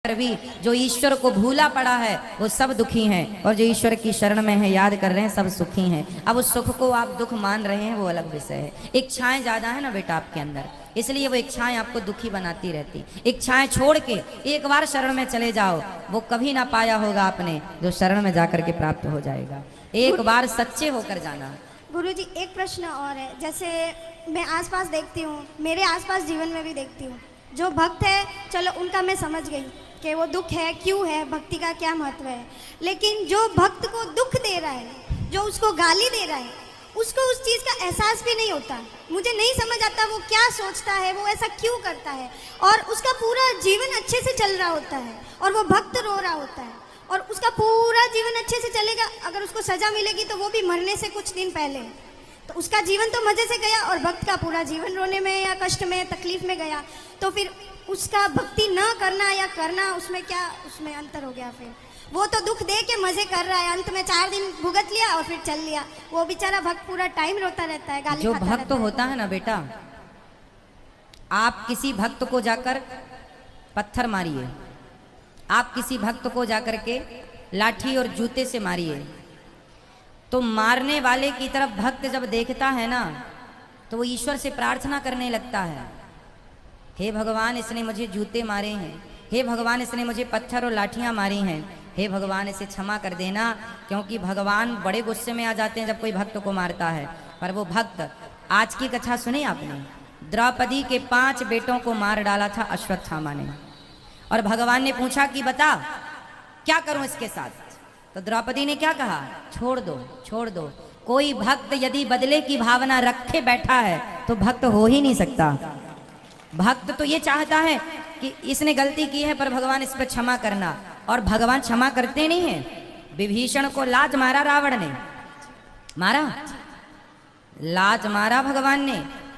कर भी जो ईश्वर को भूला पड़ा है वो सब दुखी हैं, और जो ईश्वर की शरण में है, याद कर रहे हैं, सब सुखी हैं। अब उस सुख को आप दुख मान रहे हैं, वो अलग विषय है। इच्छाएं ज्यादा है ना बेटा आपके अंदर, इसलिए वो इच्छाएं आपको दुखी बनाती रहती। इच्छाएं छोड़ के एक बार शरण में चले जाओ, वो कभी ना पाया होगा आपने जो शरण में जाकर के प्राप्त हो जाएगा। एक बार सच्चे होकर जाना। गुरुजी एक प्रश्न और है, जैसे मैं आसपास देखती हूँ, मेरे आसपास जीवन में भी देखती हूँ, जो भक्त है चलो उनका मैं समझ गई कि वो दुख है, क्यों है, भक्ति का क्या महत्व है, लेकिन जो भक्त को दुख दे रहा है, जो उसको गाली दे रहा है, उसको उस चीज़ का एहसास भी नहीं होता। मुझे नहीं समझ आता वो क्या सोचता है, वो ऐसा क्यों करता है, और उसका पूरा जीवन अच्छे से चल रहा होता है और वो भक्त रो रहा होता है, और उसका पूरा जीवन अच्छे से चलेगा। अगर उसको सजा मिलेगी तो वो भी मरने से कुछ दिन पहले, तो उसका जीवन तो मजे से गया, और भक्त का पूरा जीवन रोने में या कष्ट में, तकलीफ में गया। तो फिर उसका भक्ति न करना या करना, उसमें क्या, उसमें अंतर हो गया। फिर वो तो दुख दे के मजे कर रहा है, अंत में 4 दिन भुगत लिया और फिर चल लिया। वो बेचारा भक्त पूरा टाइम रोता रहता है, गाली जो खाता भक्त रहता है। होता है ना बेटा, आप किसी भक्त को जाकर पत्थर मारिए, आप किसी भक्त को जाकर के लाठी और जूते से मारिए, तो मारने वाले की तरफ भक्त जब देखता है ना, तो वो ईश्वर से प्रार्थना करने लगता है, हे भगवान इसने मुझे जूते मारे हैं, हे भगवान इसने मुझे पत्थर और लाठियां मारी हैं, हे भगवान इसे क्षमा कर देना। क्योंकि भगवान बड़े गुस्से में आ जाते हैं जब कोई भक्त को मारता है। पर वो भक्त, आज की कथा सुनी आपने, द्रौपदी के 5 बेटों को मार डाला था अश्वत्थामा ने, और भगवान ने पूछा कि बता क्या करूं इसके साथ, तो द्रौपदी ने क्या कहा, छोड़ दो, छोड़ दो। कोई भक्त यदि बदले की भावना रखे बैठा है तो भक्त हो ही नहीं सकता। भक्त तो ये चाहता है कि इसने गलती की है पर भगवान इस पर क्षमा करना, और भगवान क्षमा करते नहीं है। विभीषण को लाज मारा रावण ने, मारा, लाज मारा भगवान ने,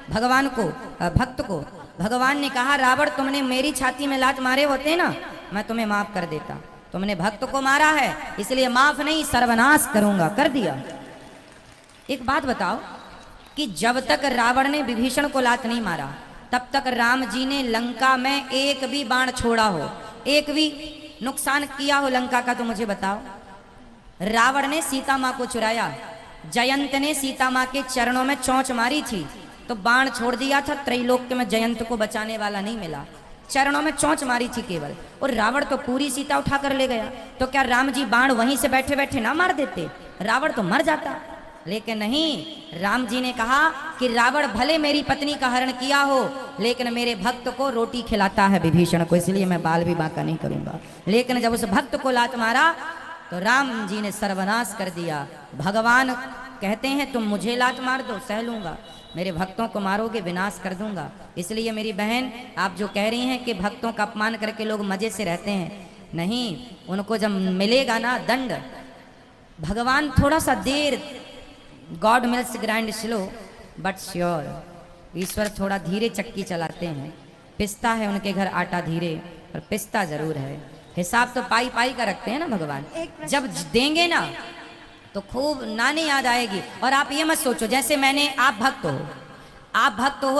भगवान को, भक्त को। भगवान ने कहा रावण तुमने मेरी छाती में लात मारे होते ना, मैं तुम्हें माफ कर देता, तुमने भक्त को मारा है इसलिए माफ नहीं, सर्वनाश करूंगा, कर दिया। एक बात बताओ कि जब तक रावण ने विभीषण को लात नहीं मारा तब तक राम जी ने लंका में एक भी बाण छोड़ा हो, एक भी नुकसान किया हो लंका का, तो मुझे बताओ। रावण ने सीता माँ को चुराया, जयंत ने सीता माँ के चरणों में चोंच मारी थी तो बाण छोड़ दिया था, त्रैलोक्य में जयंत को बचाने वाला नहीं मिला, चरणों में चोंच मारी थी केवल, और रावण तो पूरी सीता उठा कर ले गया। तो क्या राम जी बाण वहीं से बैठे बैठे ना मार देते, रावण तो मर जाता। लेकिन नहीं, राम जी ने कहा कि रावण भले मेरी पत्नी का हरण किया हो लेकिन मेरे भक्त को रोटी खिलाता है विभीषण को, इसलिए मैं बाल भी बांका नहीं करूंगा। लेकिन जब उस भक्त को लात मारा तो राम जी ने सर्वनाश कर दिया। भगवान कहते हैं तुम मुझे लात मार दो, सह लूंगा, मेरे भक्तों को मारोगे विनाश कर दूंगा। इसलिए मेरी बहन, आप जो कह रही हैं कि भक्तों का अपमान करके लोग मजे से रहते हैं, नहीं, उनको जब मिलेगा ना दंड, भगवान थोड़ा सा देर, God mills grind slow but sure, ईश्वर थोड़ा धीरे चक्की चलाते हैं, पिसता है उनके घर आटा धीरे, पर पिसता जरूर है। हिसाब तो पाई पाई का रखते हैं ना भगवान, जब देंगे ना तो खूब नानी याद आएगी। और आप ये मत सोचो जैसे मैंने, आप भक्त हो, आप भक्त हो